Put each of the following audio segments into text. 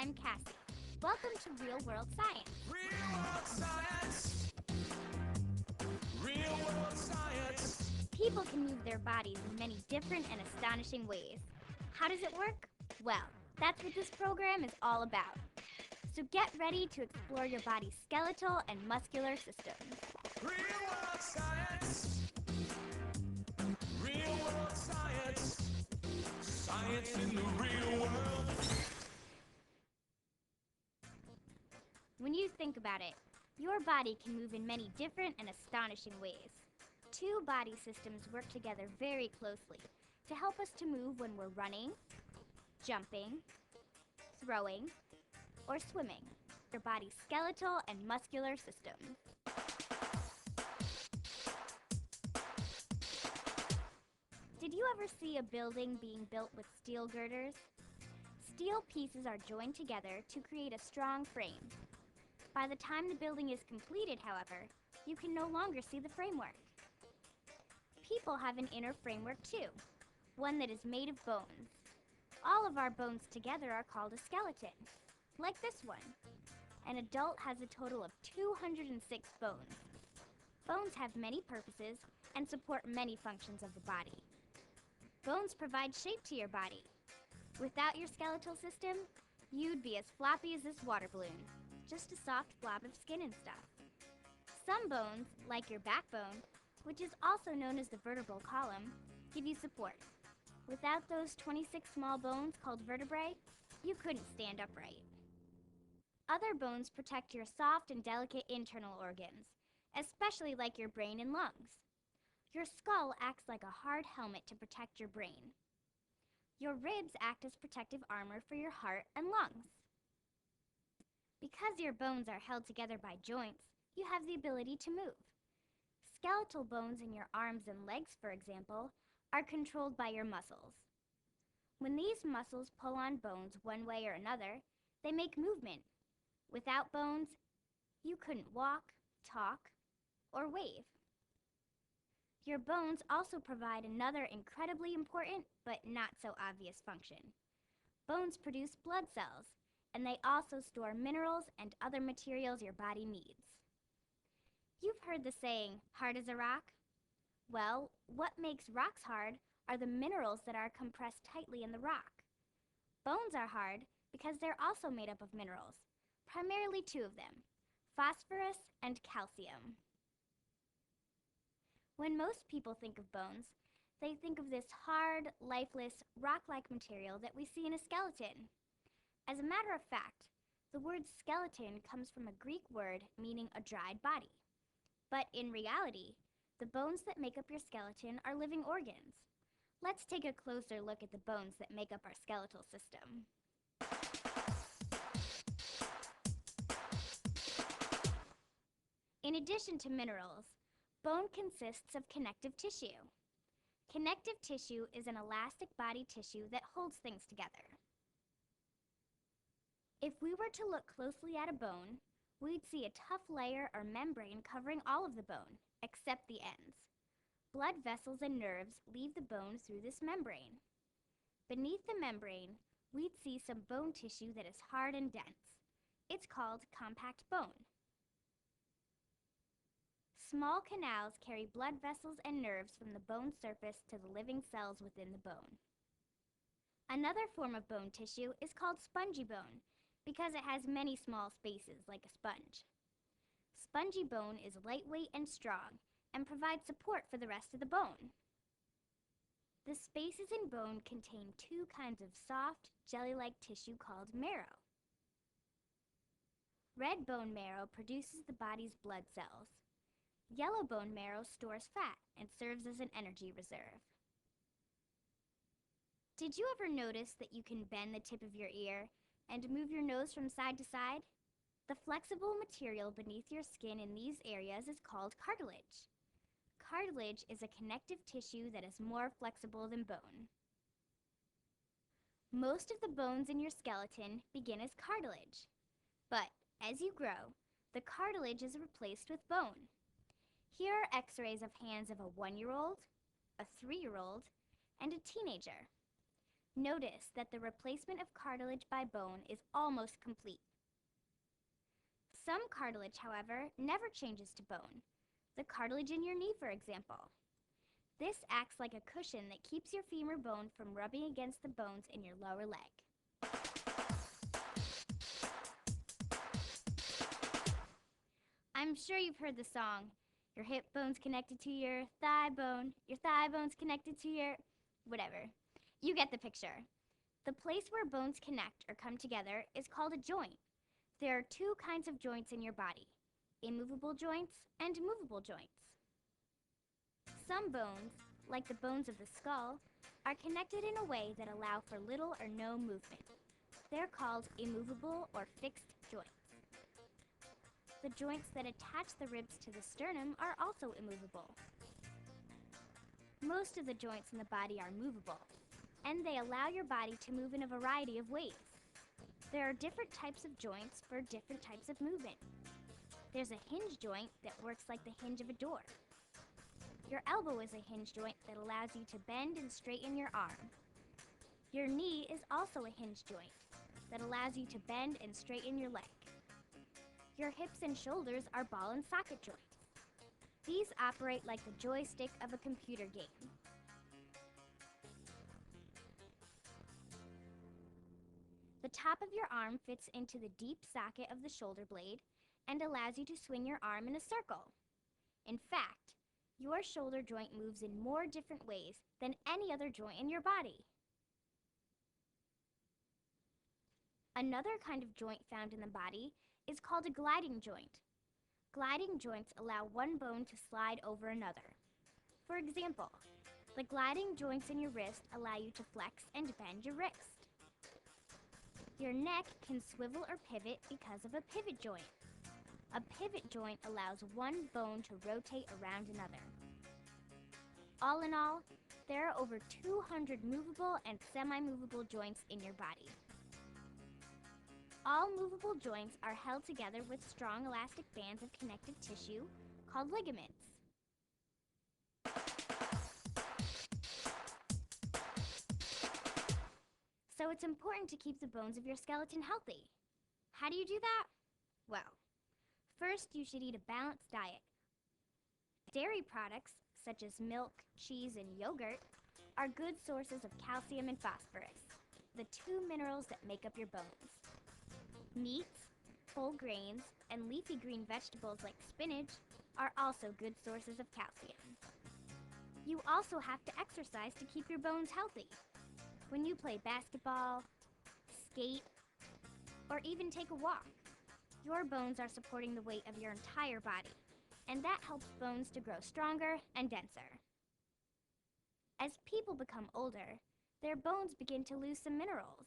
I'm Cassie. Welcome to Real World Science. Real world science. Real world science. People can move their bodies in many different and astonishing ways. How does it work? Well, that's what this program is all about. So get ready to explore your body's skeletal and muscular systems. Real world science. Real world science. Science in the real world. When you think about it, your body can move in many different and astonishing ways. Two body systems work together very closely to help us to move when we're running, jumping, throwing, or swimming. Your body's skeletal and muscular systems. Did you ever see a building being built with steel girders? Steel pieces are joined together to create a strong frame. By the time the building is completed, however, you can no longer see the framework. People have an inner framework too, one that is made of bones. All of our bones together are called a skeleton, like this one. An adult has a total of 206 bones. Bones have many purposes and support many functions of the body. Bones provide shape to your body. Without your skeletal system, you'd be as floppy as this water balloon, just a soft blob of skin and stuff. Some bones, like your backbone, which is also known as the vertebral column, give you support. Without those 26 small bones called vertebrae, you couldn't stand upright. Other bones protect your soft and delicate internal organs, especially like your brain and lungs. Your skull acts like a hard helmet to protect your brain. Your ribs act as protective armor for your heart and lungs. Because your bones are held together by joints, you have the ability to move. Skeletal bones in your arms and legs, for example, are controlled by your muscles. When these muscles pull on bones one way or another, they make movement. Without bones, you couldn't walk, talk, or wave. Your bones also provide another incredibly important but not so obvious function. Bones produce blood cells, and they also store minerals and other materials your body needs. You've heard the saying, hard as a rock? Well, what makes rocks hard are the minerals that are compressed tightly in the rock. Bones are hard because they're also made up of minerals, primarily two of them, phosphorus and calcium. When most people think of bones, they think of this hard, lifeless, rock-like material that we see in a skeleton. As a matter of fact, the word skeleton comes from a Greek word meaning a dried body. But in reality, the bones that make up your skeleton are living organs. Let's take a closer look at the bones that make up our skeletal system. In addition to minerals, bone consists of connective tissue. Connective tissue is an elastic body tissue that holds things together. If we were to look closely at a bone, we'd see a tough layer or membrane covering all of the bone, except the ends. Blood vessels and nerves leave the bone through this membrane. Beneath the membrane, we'd see some bone tissue that is hard and dense. It's called compact bone. Small canals carry blood vessels and nerves from the bone surface to the living cells within the bone. Another form of bone tissue is called spongy bone because it has many small spaces like a sponge. Spongy bone is lightweight and strong and provides support for the rest of the bone. The spaces in bone contain two kinds of soft, jelly-like tissue called marrow. Red bone marrow produces the body's blood cells. Yellow bone marrow stores fat and serves as an energy reserve. Did you ever notice that you can bend the tip of your ear and move your nose from side to side? The flexible material beneath your skin in these areas is called cartilage. Cartilage is a connective tissue that is more flexible than bone. Most of the bones in your skeleton begin as cartilage, but as you grow, the cartilage is replaced with bone. Here are x-rays of hands of a 1-year-old, a 3-year-old, and a teenager. Notice that the replacement of cartilage by bone is almost complete. Some cartilage, however, never changes to bone. The cartilage in your knee, for example. This acts like a cushion that keeps your femur bone from rubbing against the bones in your lower leg. I'm sure you've heard the song, your hip bone's connected to your thigh bone's connected to your... whatever. You get the picture. The place where bones connect or come together is called a joint. There are two kinds of joints in your body, immovable joints and movable joints. Some bones, like the bones of the skull, are connected in a way that allow for little or no movement. They're called immovable or fixed joints. The joints that attach the ribs to the sternum are also immovable. Most of the joints in the body are movable, and they allow your body to move in a variety of ways. There are different types of joints for different types of movement. There's a hinge joint that works like the hinge of a door. Your elbow is a hinge joint that allows you to bend and straighten your arm. Your knee is also a hinge joint that allows you to bend and straighten your leg. Your hips and shoulders are ball and socket joints. These operate like the joystick of a computer game. The top of your arm fits into the deep socket of the shoulder blade and allows you to swing your arm in a circle. In fact, your shoulder joint moves in more different ways than any other joint in your body. Another kind of joint found in the body is called a gliding joint. Gliding joints allow one bone to slide over another. For example, the gliding joints in your wrist allow you to flex and bend your wrist. Your neck can swivel or pivot because of a pivot joint. A pivot joint allows one bone to rotate around another. All in all, there are over 200 movable and semi-movable joints in your body. All movable joints are held together with strong elastic bands of connective tissue called ligaments. So it's important to keep the bones of your skeleton healthy. How do you do that? Well, first you should eat a balanced diet. Dairy products, such as milk, cheese, and yogurt, are good sources of calcium and phosphorus, the two minerals that make up your bones. Meats, whole grains, and leafy green vegetables like spinach are also good sources of calcium. You also have to exercise to keep your bones healthy. When you play basketball, skate, or even take a walk, your bones are supporting the weight of your entire body, and that helps bones to grow stronger and denser. As people become older, their bones begin to lose some minerals.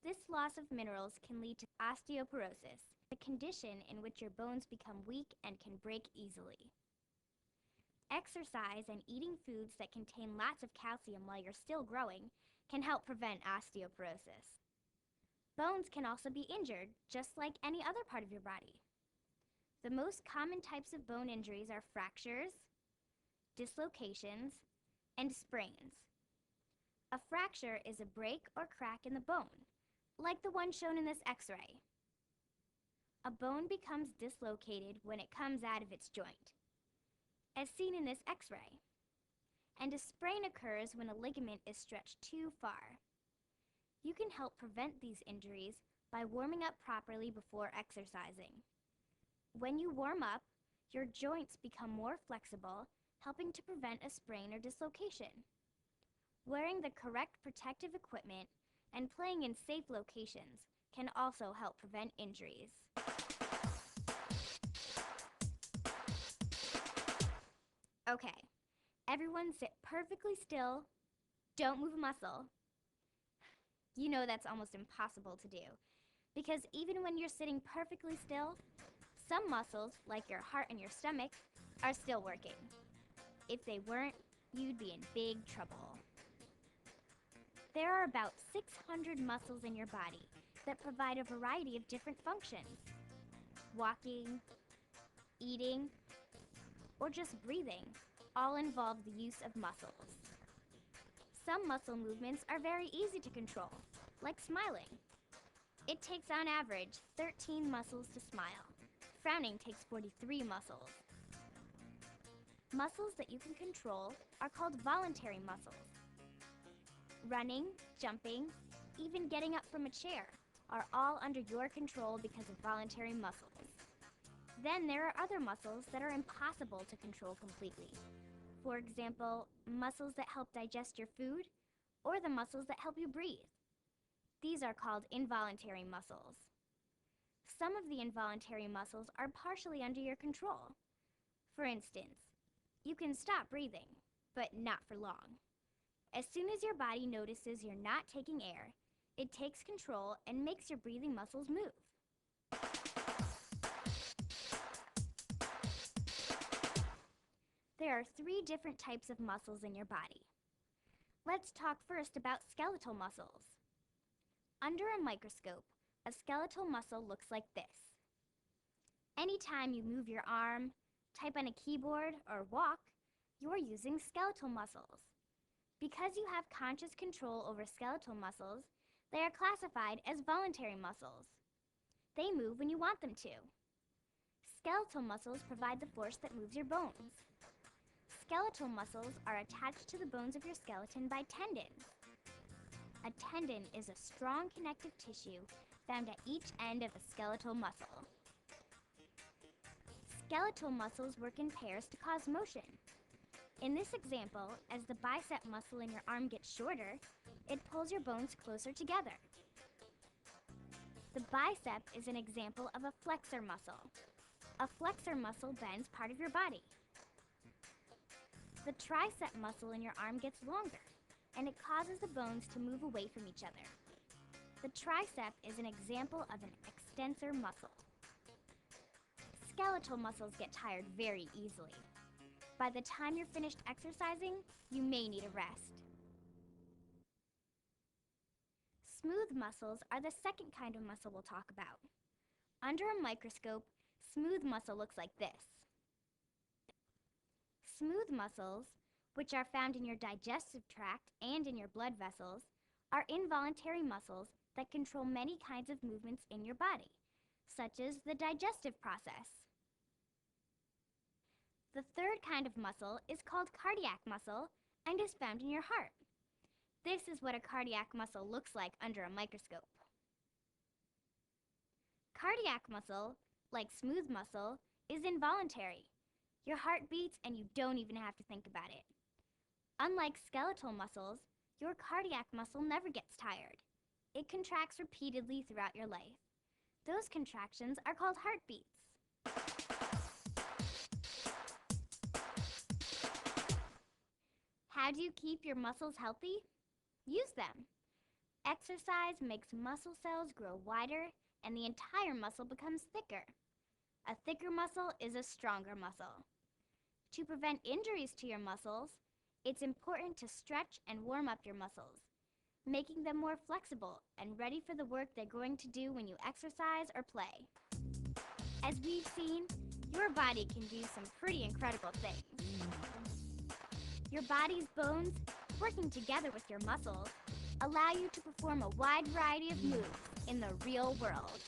This loss of minerals can lead to osteoporosis, a condition in which your bones become weak and can break easily. Exercise and eating foods that contain lots of calcium while you're still growing can help prevent osteoporosis. Bones can also be injured, just like any other part of your body. The most common types of bone injuries are fractures, dislocations, and sprains. A fracture is a break or crack in the bone, like the one shown in this X-ray. A bone becomes dislocated when it comes out of its joint, as seen in this X-ray. And a sprain occurs when a ligament is stretched too far. You can help prevent these injuries by warming up properly before exercising. When you warm up, your joints become more flexible, helping to prevent a sprain or dislocation. Wearing the correct protective equipment and playing in safe locations can also help prevent injuries. Okay, everyone sit perfectly still. Don't move a muscle. You know that's almost impossible to do, because even when you're sitting perfectly still, some muscles, like your heart and your stomach, are still working. If they weren't, you'd be in big trouble. There are about 600 muscles in your body that provide a variety of different functions. Walking, eating, or just breathing all involve the use of muscles. Some muscle movements are very easy to control, like smiling. It takes on average 13 muscles to smile. Frowning takes 43 muscles. Muscles that you can control are called voluntary muscles. Running, jumping, even getting up from a chair are all under your control because of voluntary muscles. Then there are other muscles that are impossible to control completely. For example, muscles that help digest your food, or the muscles that help you breathe. These are called involuntary muscles. Some of the involuntary muscles are partially under your control. For instance, you can stop breathing, but not for long. As soon as your body notices you're not taking air, it takes control and makes your breathing muscles move. There are 3 different types of muscles in your body. Let's talk first about skeletal muscles. Under a microscope, a skeletal muscle looks like this. Anytime you move your arm, type on a keyboard, or walk, you're using skeletal muscles. Because you have conscious control over skeletal muscles, they are classified as voluntary muscles. They move when you want them to. Skeletal muscles provide the force that moves your bones. Skeletal muscles are attached to the bones of your skeleton by tendons. A tendon is a strong connective tissue found at each end of a skeletal muscle. Skeletal muscles work in pairs to cause motion. In this example, as the bicep muscle in your arm gets shorter, it pulls your bones closer together. The bicep is an example of a flexor muscle. A flexor muscle bends part of your body. The tricep muscle in your arm gets longer, and it causes the bones to move away from each other. The tricep is an example of an extensor muscle. Skeletal muscles get tired very easily. By the time you're finished exercising, you may need a rest. Smooth muscles are the second kind of muscle we'll talk about. Under a microscope, smooth muscle looks like this. Smooth muscles, which are found in your digestive tract and in your blood vessels, are involuntary muscles that control many kinds of movements in your body, such as the digestive process. The third kind of muscle is called cardiac muscle and is found in your heart. This is what a cardiac muscle looks like under a microscope. Cardiac muscle, like smooth muscle, is involuntary. Your heart beats and you don't even have to think about it. Unlike skeletal muscles, your cardiac muscle never gets tired. It contracts repeatedly throughout your life. Those contractions are called heartbeats. How do you keep your muscles healthy? Use them. Exercise makes muscle cells grow wider and the entire muscle becomes thicker. A thicker muscle is a stronger muscle. To prevent injuries to your muscles, it's important to stretch and warm up your muscles, making them more flexible and ready for the work they're going to do when you exercise or play. As we've seen, your body can do some pretty incredible things. Your body's bones, working together with your muscles, allow you to perform a wide variety of moves in the real world.